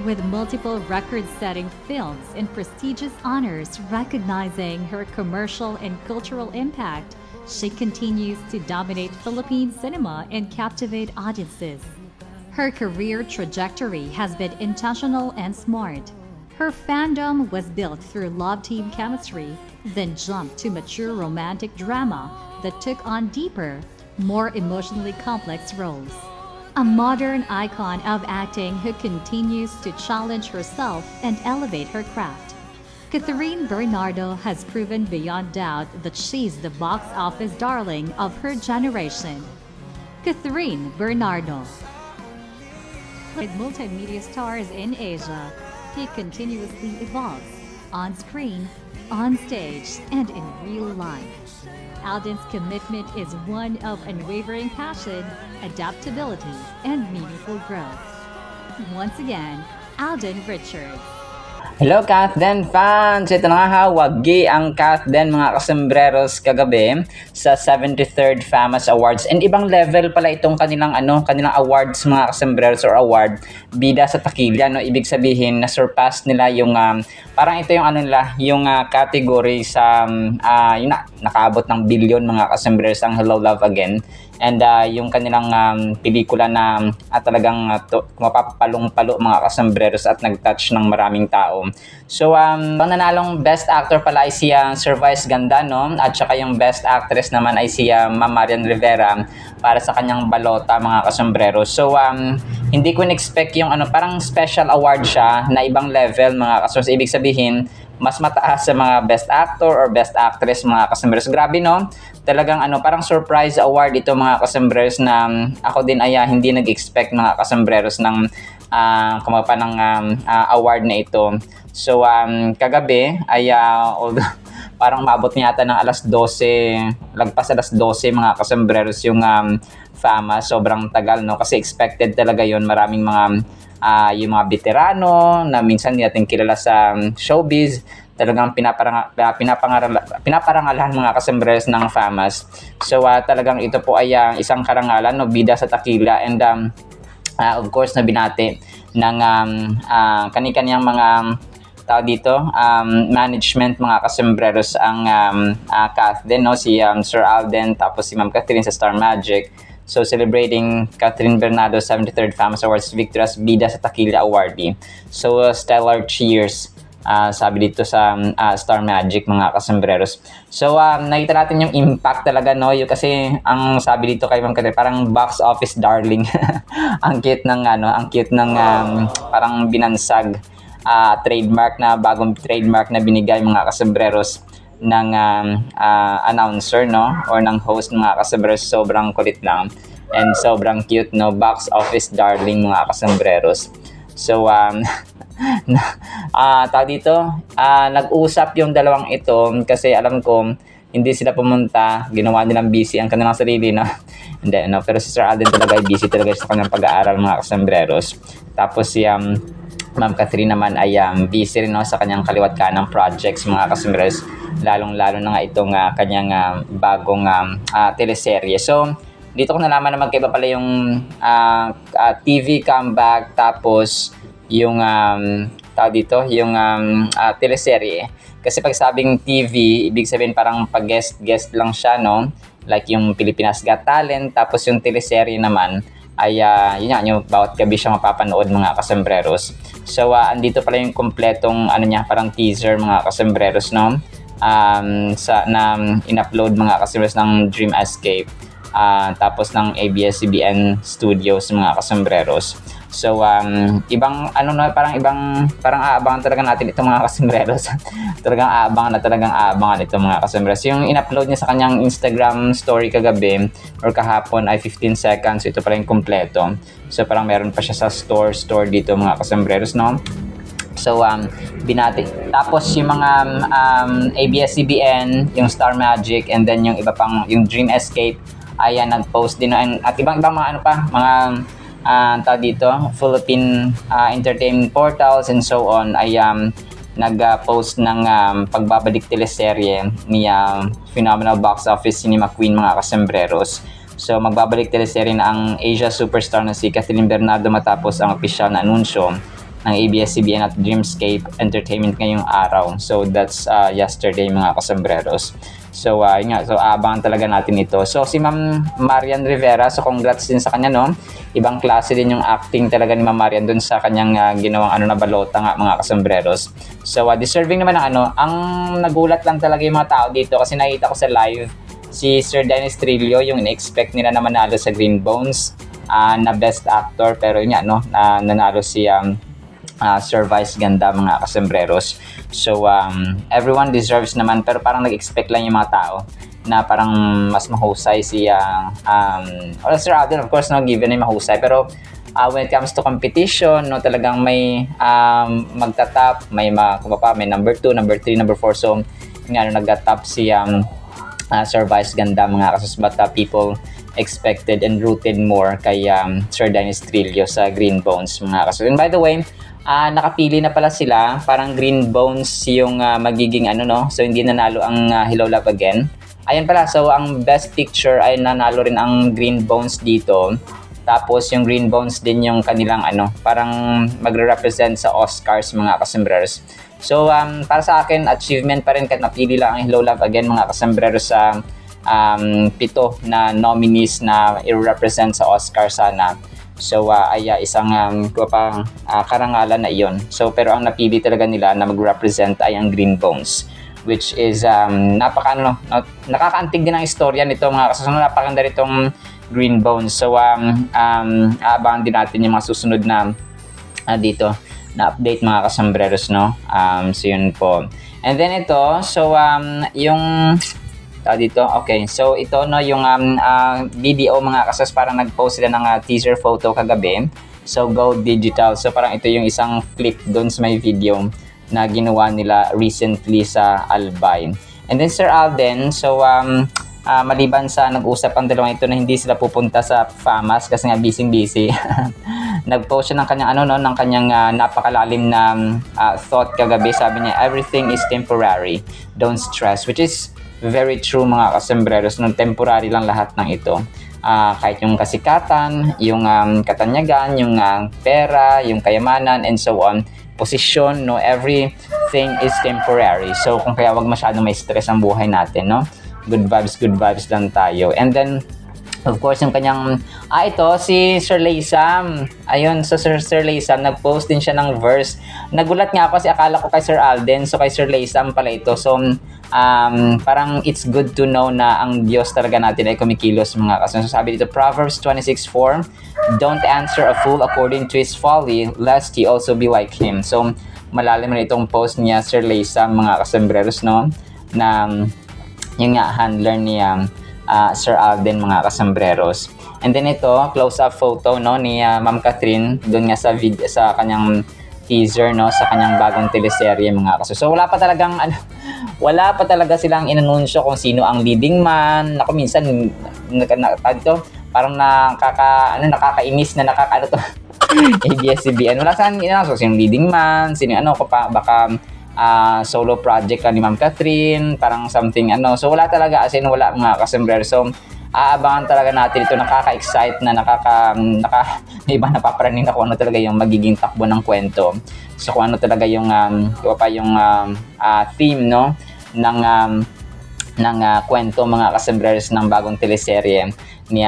With multiple record-setting films and prestigious honors recognizing her commercial and cultural impact, she continues to dominate Philippine cinema and captivate audiences. Her career trajectory has been intentional and smart. Her fandom was built through love team chemistry, then jumped to mature romantic drama that took on deeper, more emotionally complex roles. A modern icon of acting who continues to challenge herself and elevate her craft. Catherine Bernardo has proven beyond doubt that she's the box office darling of her generation. Catherine Bernardo. With multimedia stars in Asia, he continuously evolves on screen, on stage, and in real life. Alden's commitment is one of unwavering passion, adaptability, and meaningful growth. Once again, Alden Richards. Hello Kath Den fans! Ito na nga ha, wagi ang Kath Den mga kasembreros kagabi sa 73rd FAMAS Awards. And ibang level pala itong kanilang awards mga kasembreros or award bida sa takilya, no? Ibig sabihin na surpass nila yung parang ito yung yung category sa yung nakaabot ng billion mga kasembreros ang Hello Love Again. And yung kanilang pelikula na talagang mapapalong-palo mga kasembreros at nag-touch ng maraming tao. So, ang nanalong Best Actor pala ay si Sir Vice Ganda, no? At saka yung Best Actress naman ay si Ma'am Marian Rivera para sa kanyang Balota mga kasembreros. So, hindi ko in-expect yung parang special award siya na ibang level mga kasembreros. Ibig sabihin, mas mataas sa mga Best Actor or Best Actress mga kasembreros. Grabe, no? Talagang parang surprise award ito mga kasembreros na ako din ay hindi nag-expect mga kasembreros ng kumapa ng award na ito. So kagabi ay parang maabot niya yata ng alas 12, lagpas alas 12 mga kasembreros yung FAMAS. Sobrang tagal, no? Kasi expected talaga yon. Maraming mga yung mga veterano na minsan hindi natin kilala sa showbiz, talagang pinaparangalahan mga kasembreros ng FAMAS. So talagang ito po ay isang karangalan, no, bida sa takila, and of course na binati ng kani-kaniyang mga tao dito, management mga kasembreros ang Kath Den, no, si Sir Alden, tapos si Ma'am Catherine sa Star Magic. So, celebrating Catherine Bernardo 73rd FAMAS Awards victory as Bida sa Takila awardee. So, stellar cheers, sabi dito sa Star Magic mga kasembreros. So, nakita natin yung impact talaga, no? Yung, kasi ang sabi dito kay Ma'am Catherine, parang box office darling. Ang cute ng parang binansag trademark na bagong trademark na binigay mga kasembreros ng announcer, no, or ng host mga kasembreros. Sobrang kulit lang and sobrang cute, no, box office darling mga kasembreros. So tawag dito, nag-usap yung dalawang ito kasi alam ko hindi sila pumunta, ginawa nilang busy ang kanilang sarili, no. Hindi, no, pero si Sir Alden talaga ay busy talaga sa kanyang pag-aaral mga kasembreros. Tapos si Ma'am Catherine naman ay busy rin, no, sa kanyang kaliwat kanang projects mga kasembreros, lalong-lalo na nga itong kanyang bagong teleserye. So, dito ko nalaman na magkaiba pala yung TV comeback tapos yung tawag dito, yung teleserye. Kasi pag sabing TV, ibig sabihin parang pag guest lang siya, no? Like yung Pilipinas Got Talent, tapos yung teleserye naman ay yun yung bawat gabi siya mapapanood mga kasembreros. So andito pala yung kompletong parang teaser mga kasembreros, no? Na in-upload mga kasembreros ng Dream Escape, tapos ng ABS-CBN Studios mga kasembreros. So ibang parang aabangan talaga natin itong mga kasembreros. talagang aabangan ito mga kasembreros. Yung in-upload niya sa kanyang Instagram story kagabi or kahapon ay 15 seconds. Ito pala yung kompleto. So parang meron pa siya sa store dito mga kasembreros, no? So binati. Tapos yung mga ABS-CBN, yung Star Magic, and then yung iba pang yung Dream Escape ay nag-post din, at ibang mga mga tawag dito, Philippine entertainment portals and so on ay nag-post ng pagbabalik teleserye ni phenomenal box office cinema queen mga kasembreros. So magbabalik teleserye na ang Asia superstar na si Catherine Bernardo matapos ang opisyal na anunsyo ng ABS-CBN at Dreamscape Entertainment ngayong araw. So that's yesterday mga kasembreros. So yun nga, so abangan talaga natin ito. So si Ma'am Marian Rivera, so congrats din sa kanya, no? Ibang klase din yung acting talaga ni Ma'am Marian dun sa kanyang ginawang na balota nga mga kasembreros. So deserving naman ng ang nagulat lang talaga yung mga tao dito kasi nakita ko sa live si Sir Dennis Trillo, yung in-expect nila na manalo sa Green Bones na best actor, pero yun nga, no, nanalo si Sir Vice Ganda mga kasembreros. So everyone deserves naman, pero parang nag-expect lang yung mga tao na parang mas mahusay si Sir Alden, of course, no, given na mahusay, pero when it comes to competition, no, talagang may magtatap, may may number 2, number 3, number 4. So nag-top si Sir Vice Ganda mga kasus, but people expected and rooted more kay Sir Dennis Trillo sa Green Bones mga kasus. And by the way, nakapili na pala sila, parang Green Bones yung magiging no, so hindi nanalo ang Hello Love Again. Ayun pala, so ang best picture ay nanalo rin ang Green Bones dito. Tapos yung Green Bones din yung kanilang parang magre-represent sa Oscars mga kasembreros. So para sa akin, achievement pa rin kahit napili lang ang Hello Love Again mga kasembreros sa 7 na nominees na i-represent sa Oscar sana. So ay isang karangalan na iyon. So pero ang napili talaga nila na mag-represent ay ang Green Bones, which is nakakaantig din ang istorya nito mga kasama. Napakaganda nitong Green Bones. So abangan din natin yung mga susunod na dito na update mga kasembreros, no. So yun po. And then ito, so yung dito, okay. So ito, no, yung video mga kasas, parang nag-post sila ng teaser photo kagabi. So Go Digital. So parang ito yung isang clip doon sa may video na ginawa nila recently sa Albay. And then Sir Alden, so maliban sa nag-usap ang dalawang ito na hindi sila pupunta sa FAMAS kasi nga busy. Nag-post siya ng kanyang ng kanyang napakalalim na thought kagabi. Sabi niya, everything is temporary. Don't stress, which is very true mga kasembreros, nung temporary lang lahat ng ito. Kahit yung kasikatan, yung katanyagan, yung pera, yung kayamanan, and so on, posisyon, no, everything is temporary. So kung kaya wag masyadong may stress ang buhay natin, no. Good vibes lang tayo. And then of course yung kanyang ito si Sir Laysam. Ayun, so Sir Laysam nag-post din siya ng verse. Nagulat nga ako kasi akala ko kay Sir Alden, so kay Sir Laysam pala ito. So parang it's good to know na ang Diyos talaga natin ay kumikilos mga kasunod. So sabi dito, Proverbs 26:4, don't answer a fool according to his folly, lest he also be like him. So malalim na itong post niya Sir Laysam mga kasembreros, no, na yung handler niya Sir Alden mga kasembreros. And then ito, close-up photo, no, ni Ma'am Catherine doon nga sa video, sa kanyang teaser, no, sa kanyang bagong teleserye mga kasembreros. So wala pa talaga silang inanunsyo kung sino ang leading man. Ako minsan parang nakakainis na to. ABS-CBN. Wala saan inanunsyo sino leading man, sino baka solo project ni Ma'am Catherine, parang something so wala talaga, as in wala mga kasembreros. So aabangan talaga natin ito, nakaka-excite na may iba napaparaning na kung ano talaga yung magiging takbo ng kwento. So kung ano talaga yung theme, no, ng kwento mga kasembreros ng bagong teleserye ni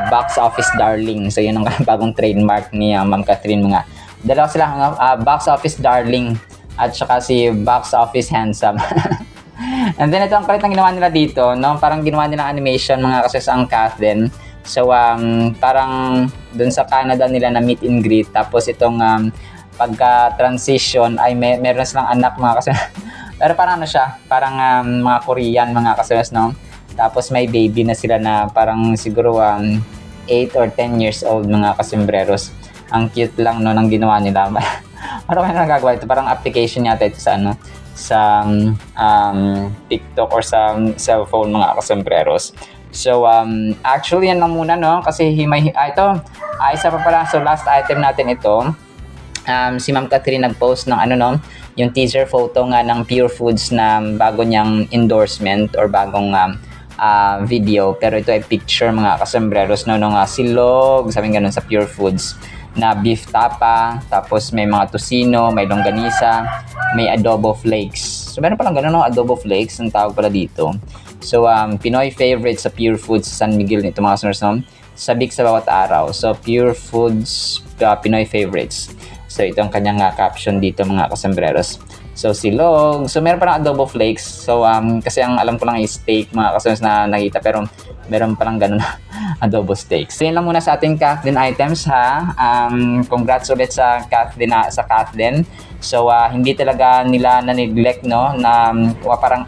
Box Office Darling. So yun ang bagong trademark ni Ma'am Catherine. Mga dalawa sila, Box Office Darling at saka si Box Office Handsome. And then ito ang kulit ng ginawa nila dito, no? Parang ginawa nilang animation mga kasus ang Kath din. So parang dun sa Canada nila na meet and greet, tapos itong pagka-transition ay meron silang anak mga kasus. Pero parang siya, parang mga Korean mga kasus, no? Tapos may baby na sila na parang siguro 8 or 10 years old mga kasembreros. Ang cute lang, no, ng ginawa nila. Parang ano nagagawa ito? Parang application yata ito sa TikTok or sa cellphone mga kasembreros. So actually yan lang muna, no, kasi ito isa pa pala. So last item natin ito, si Ma'am Catherine nag-post ng yung teaser photo nga ng Pure Foods na bago niyang endorsement or bagong video, pero ito ay picture mga kasembreros, no, nung silog, sabi ganun sa Pure Foods. na beef tapa, tapos may mga tocino, may longganisa, may adobo flakes. So meron palang ganun, no? Adobo flakes, ang tawag pala dito. So Pinoy favorite sa Pure Foods sa San Miguel nito mga customers, no? Sabik sa bawat araw. So Pure Foods Pinoy favorites. So ito ang kanyang caption dito mga kasembreros. So silog. So meron parang adobo flakes. So kasi ang alam ko lang is steak mga kasembreros na nakita, pero meron parang ganun adobo steak. So yun lang muna sa ating Kathleen items ha. Congrats ulit sa Kathleen. So hindi talaga nila na-neglect, no, na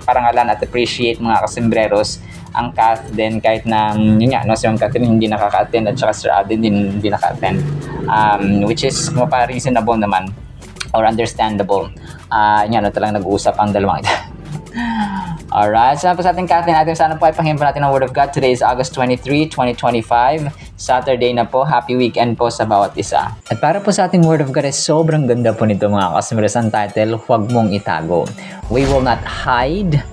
parangalan at appreciate mga kasembreros ang Kathleen, kahit na yun nga, no, si Ma'am Kathleen hindi nakaka-attend at saka Sir Alden hindi naka-attend, which is reasonable naman or understandable. Yun, no, talagang nag-uusap ang dalawang ito. Alright, so po sa ating Kathleen natin, sana po ay panghimpun natin ang Word of God. Today is August 23, 2025. Saturday na po. Happy weekend po sa bawat isa. At para po sa ating Word of God ay sobrang ganda po nito mga kasembreros. Ang title, Huwag Mong Itago. We will not hide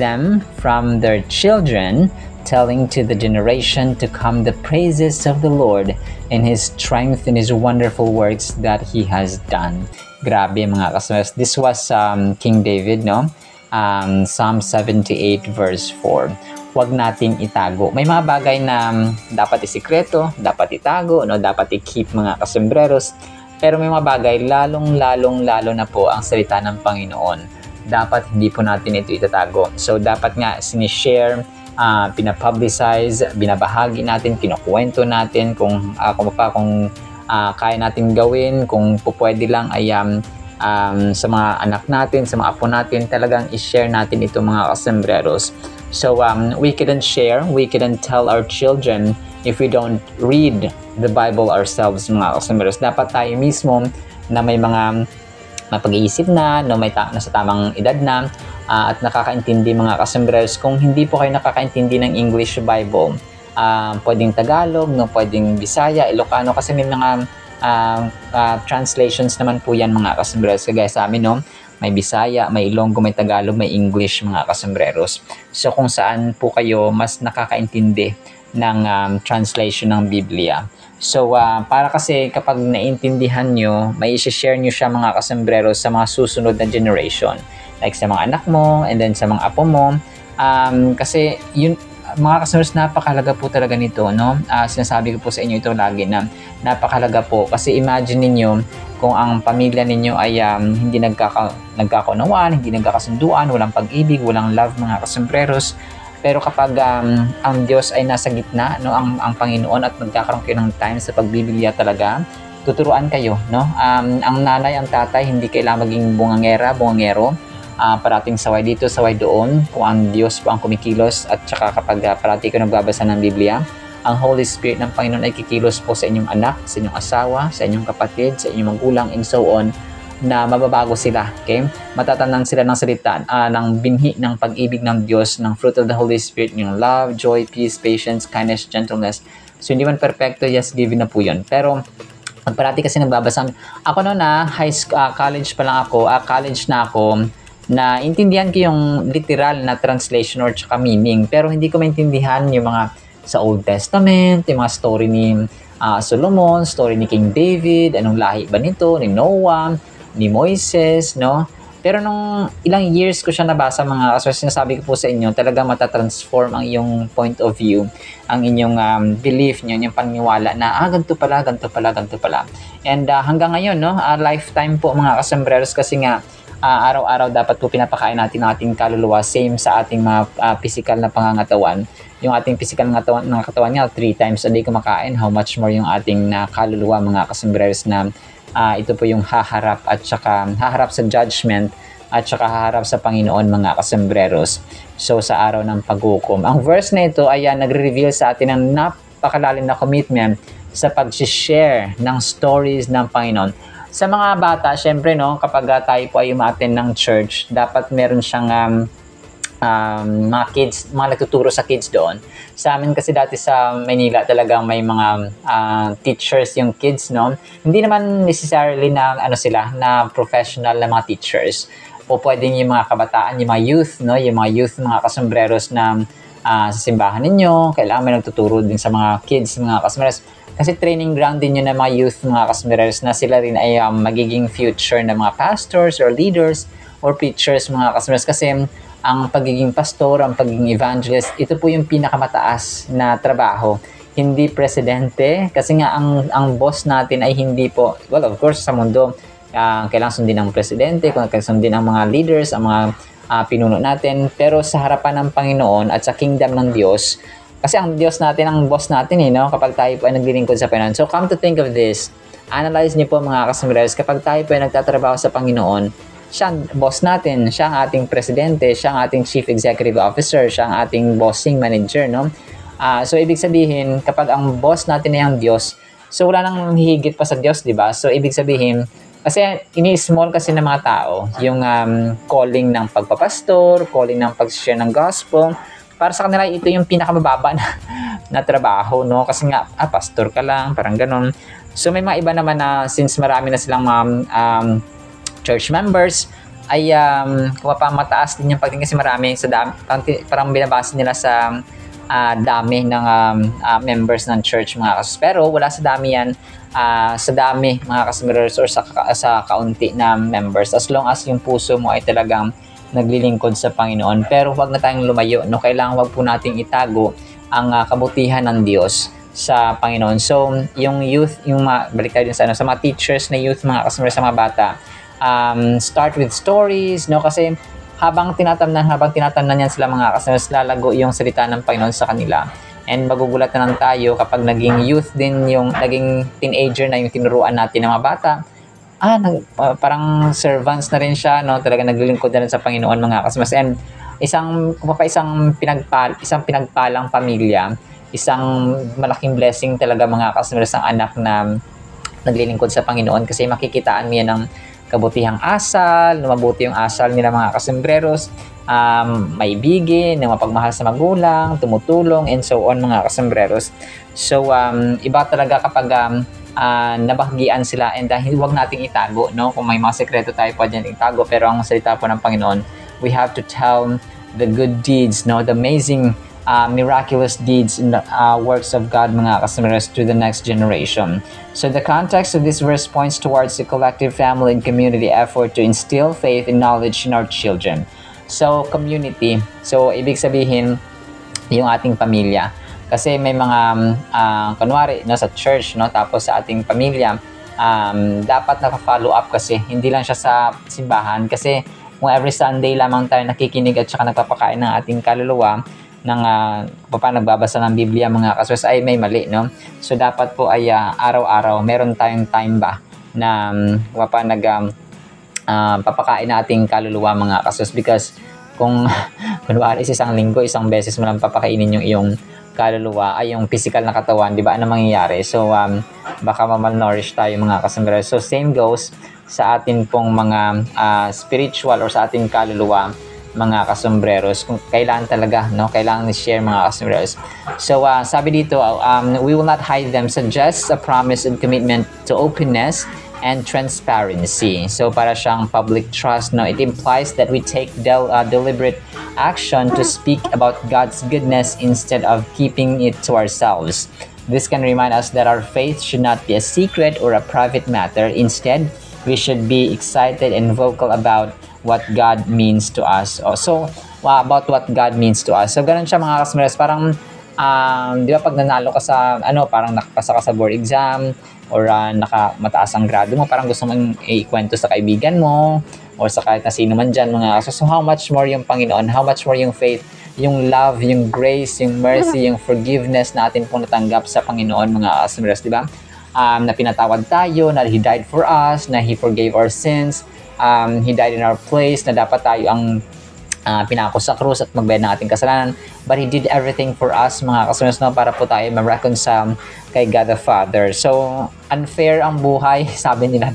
them from their children, telling to the generation to come the praises of the Lord and His strength and His wonderful works that He has done. Grabe mga kasembreros. This was King David, no? Psalm 78 verse 4. Huwag nating itago. May mga bagay na dapat isikreto, dapat itago, no, dapat i-keep mga kasembreros. Pero may mga bagay lalo na po ang salita ng Panginoon. Dapat hindi po natin ito itatago. So dapat nga sinishare, pinapublicize, binabahagi natin, kinukwento natin kung kaya natin gawin, kung pupwede lang ay sa mga anak natin, sa mga apo natin, talagang i-share natin ito mga kasembreros. So we couldn't share, we couldn't tell our children if we don't read the Bible ourselves mga kasembreros. Dapat tayo mismo na may mga mapag-iisip na, no, nasa tamang edad na, at nakakaintindi mga kasembreros. Kung hindi po kayo nakakaintindi ng English Bible, pwedeng Tagalog, no, pwedeng Bisaya, Ilocano, kasi may mga translations naman po yan mga kasembreros. Kagaya sa amin, no, may Bisaya, may Ilonggo, may Tagalog, may English mga kasembreros. So kung saan po kayo mas nakakaintindi ng translation ng Biblia. So para kasi kapag naintindihan nyo, may i-share nyo siya mga kasembreros sa mga susunod na generation. Like sa mga anak mo and then sa mga apo mo. Kasi yun, mga kasembreros, napakahalaga po talaga nito, no? Sinasabi ko po sa inyo ito lagi na napakahalaga po, kasi imagine niyo kung ang pamilya ninyo ay hindi nagkakaunawaan, hindi nagkakasunduan, walang pag-ibig, walang love mga kasembreros. Pero kapag ang Diyos ay nasa gitna, no, ang Panginoon, at nagkakaroon kayo ng time sa pagbibilya talaga, tuturuan kayo, no? Ang nanay, ang tatay, hindi kailangan maging bungangero. Parating saway dito, saway doon, kung ang Diyos po ang kumikilos, at saka kapag parati ko nagbabasa ng Biblia, ang Holy Spirit ng Panginoon ay kikilos po sa inyong anak, sa inyong asawa, sa inyong kapatid, sa inyong magulang, and so on, na mababago sila, okay? Matatanang sila ng salita, ng binhi ng pag-ibig ng Diyos, ng fruit of the Holy Spirit, yung love, joy, peace, patience, kindness, gentleness. So hindi man perfecto, yes, given na po yun. Pero parati kasi nagbabasa, ako noon college pa lang ako, college na ako, na intindihan ko yung literal na translation or tsaka meaning, pero hindi ko maintindihan yung mga sa Old Testament, yung mga story ni Solomon, story ni King David, anong lahi ba nito, ni Noah, ni Moises, no? Pero nung ilang years ko siya nabasa mga kasembreros, sinasabi ko po sa inyo, talaga matatransform ang iyong point of view, ang inyong belief nyo, yung paniniwala na ganito pala. And hanggang ngayon, no, lifetime po mga kasembreros, kasi nga araw-araw dapat po pinapakain natin ang ating kaluluwa, same sa ating mga physical na pangangatawan. Yung ating physical na katawan nga 3 times a day kumakain, how much more yung ating kaluluwa mga kasembreros, na ito po yung haharap sa judgment, at saka haharap sa Panginoon mga kasembreros. So sa araw ng paghukom, ang verse na ito ay nagre-reveal sa atin ng napakalalim na commitment sa pag-share ng stories ng Panginoon. Sa mga bata, syempre, no, kapag tayo po ay umattend ng church, dapat meron siyang mga kids, mga nagtuturo sa kids doon. Sa amin kasi dati sa Manila, talagang may mga teachers yung kids, no. Hindi naman necessarily na na professional na mga teachers. O pwedeng yung mga kabataan, yung mga youth, no, yung mga youth, mga kasembreros na sa simbahan ninyo, kailangan may nagtuturo din sa mga kids, mga kasmeres. Kasi training ground din yun ng mga youth, mga kasmeres, na sila rin ay magiging future na mga pastors or leaders or preachers, mga kasmeres. Kasi ang pagiging pastor, ang pagiging evangelist, ito po yung pinakamataas na trabaho. Hindi presidente, kasi nga ang boss natin ay hindi po, well, of course, sa mundo, kailangan sundin ng presidente, kailangan sundin ang mga leaders, ang mga pinuno natin, pero sa harapan ng Panginoon at sa kingdom ng Diyos, kasi ang Diyos natin, ang boss natin no? Kapag tayo po ay naglilingkod sa Panginoon. So come to think of this, analyze niyo po mga kasmeres, kapag tayo po ay nagtatrabaho sa Panginoon, siya ang boss natin, siya ang ating presidente, siya ang ating chief executive officer, siya ang ating bossing manager, no? So ibig sabihin, kapag ang boss natin ay ang Diyos, so wala nang hihigit pa sa Diyos, di ba? So ibig sabihin, kasi ini-small kasi ng mga tao yung calling ng pagpapastor, calling ng pag-share ng gospel. Para sa kanila, ito yung pinakamababa na trabaho, no? Kasi nga, pastor ka lang, parang ganun. So may mga iba naman na since marami na silang church members, ay mataas din yung pagtingin kasi marami sa dami, parang binabasa nila sa dami ng members ng church, mga kasus. Pero wala sa dami yan, sa dami, mga kasmeres, or sa kaunti na members, as long as yung puso mo ay talagang naglilingkod sa Panginoon. Pero huwag na tayong lumayo, no? Kailangan huwag po nating itago ang kabutihan ng Diyos sa Panginoon. So yung youth, balik tayo din sa mga teachers na youth, mga kasmeres, sa mga bata, start with stories, no? Kasi habang tinatamnan yan sila, mga kasmeres, lalago yung salita ng Panginoon sa kanila. And magugulat na lang tayo kapag naging youth din, yung naging teenager na yung tinuruan natin ng mga bata. Parang servants na rin siya, no? Talaga naglilingkod na rin sa Panginoon, mga kasmeres. And isang pinagpalang pamilya, isang malaking blessing talaga, mga kasmeres, ang anak na naglilingkod sa Panginoon, kasi makikitaan mo yan ng kabutihang asal, mabuti yung asal nila, mga kasembreros, maibigin, na mapagmahal sa magulang, tumutulong, and so on, mga kasembreros. So, iba talaga kapag nabahgian sila, and dahil huwag nating itago, no? Kung may mga sekreto tayo pa dyan itago, pero ang salita po ng Panginoon, we have to tell the good deeds, no? The amazing miraculous deeds in the works of God, mga kasmeres, to the next generation. So the context of this verse points towards the collective family and community effort to instill faith and knowledge in our children. So community, so ibig sabihin yung ating pamilya. Kasi may mga kunwari, no, sa church, no, tapos sa ating pamilya, dapat naka-follow up, kasi hindi lang siya sa simbahan. Kasi kung every Sunday lamang tayo nakikinig at saka nagpapakain ng ating kaluluwa ng nagbabasa ng Biblia, mga kaswas, ay may mali, no? So dapat po ay araw-araw meron tayong time ba na papakain na ating kaluluwa, mga kaswas, because kung kunwari isang linggo, isang beses mo lang papakainin yung iyong kaluluwa, ay yung physical na katawan, di ba, ano mangyayari? So baka ma-malnourish tayo, mga kaswas. So same goes sa atin pong mga spiritual or sa ating kaluluwa, mga kasombreros, kung kailangan talaga, no, kailangan i-share, mga kasombreros. So sabi dito, we will not hide them, suggests a promise and commitment to openness and transparency. So para siyang public trust, no? It implies that we take deliberate action to speak about God's goodness instead of keeping it to ourselves. This can remind us that our faith should not be a secret or a private matter. Instead, we should be excited and vocal about what God means to us. About what God means to us. So, ganun siya, mga kasmeres. Parang, di ba, pag nanalo ka sa, parang nakapasa ka sa board exam, or mataas ang grado mo, parang gusto mong ikwento sa kaibigan mo, or sa kahit na sino man dyan, mga kasmeres. So, how much more yung Panginoon? How much more yung faith, yung love, yung grace, yung mercy, yung forgiveness na atin pong natanggap sa Panginoon, mga kasmeres, di ba? Na pinatawad tayo, na He died for us, na He forgave our sins, He died in our place, na dapat tayo ang pinako sa krus at magbayad ng ating kasalanan. But He did everything for us, mga kasmeres, no, para po tayo ma-reconcile kay God the Father. So, unfair ang buhay, sabi nila.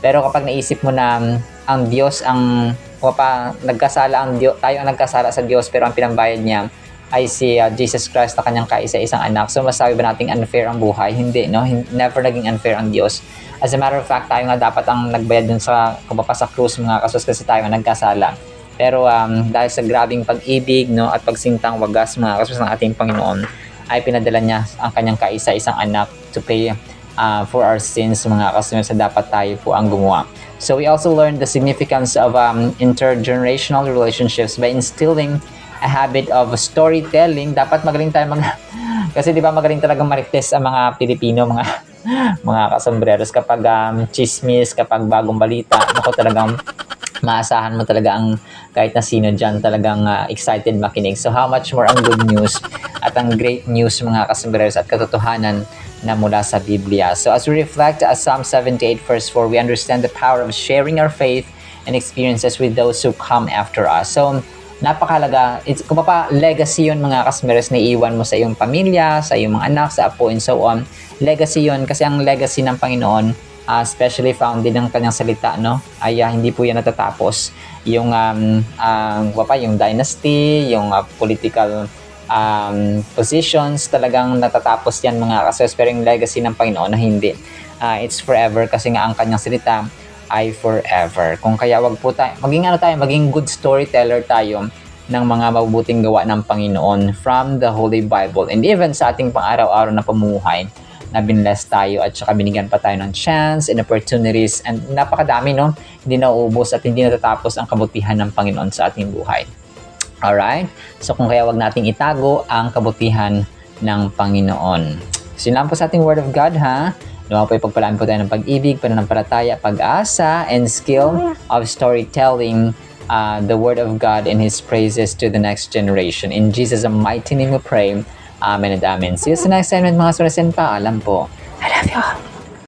Pero kapag naisip mo na ang Diyos tayo ang nagkasala sa Diyos, pero ang pinambayad niya ay si Jesus Christ na kanyang kaisa-isang anak. So masabi ba nating unfair ang buhay? Hindi, no? Never naging unfair ang Diyos. As a matter of fact, tayo nga dapat ang nagbayad dun sa kumapa sa krus, mga kasus, kasi tayo nga nagkasala. Pero dahil sa grabing pag-ibig, no, at pagsintang wagas mga kasusunod ng ating Panginoon, ay pinadala niya ang kanyang kaisa-isang anak to pay for our sins mga kasusunod sa dapat tayo po ang gumawa. So we also learned the significance of intergenerational relationships by instilling a habit of storytelling. Dapat magaling tayo kasi di ba magaling talaga marites ang mga Pilipino, mga kasombreros kapag chismis, kapag bagong balita. Ako talagang maasahan mo talaga ang kahit na sino dyan talagang excited makinig. So how much more ang good news at ang great news mga kasombreros at katotohanan na mula sa Biblia. So as we reflect as Psalm 78 verse 4, we understand the power of sharing our faith and experiences with those who come after us. So napakalaga, kung pa legacy yun mga kasmeres na iiwan mo sa iyong pamilya, sa iyong mga anak, sa apo and so on. Legacy yun kasi ang legacy ng Panginoon, especially found din ng kanyang salita, no, ay hindi po yan natatapos. Yung yung dynasty, yung political positions, talagang natatapos yan mga kasmeres, pero yung legacy ng Panginoon na hindi. It's forever kasi nga ang kanyang salita ay forever. Kung kaya wag po tayo, maging good storyteller tayo ng mga mabubuting gawa ng Panginoon from the Holy Bible and even sa ating pang-araw-araw na pamumuhay na binless tayo at saka binigyan pa tayo ng chance and opportunities and napakadami, no? Hindi nauubos at hindi natatapos ang kabutihan ng Panginoon sa ating buhay. Alright? So kung kaya wag nating itago ang kabutihan ng Panginoon. So yun lang po sa ating Word of God, ha? Nawa po ipagpalaan po tayo ng pag-ibig, pananampalataya, pag-asa, and skill of storytelling the Word of God and His praises to the next generation. In Jesus' mighty name we pray. Amen and amen. See you sa next segment mga surasin pa. Alam po. I love you all.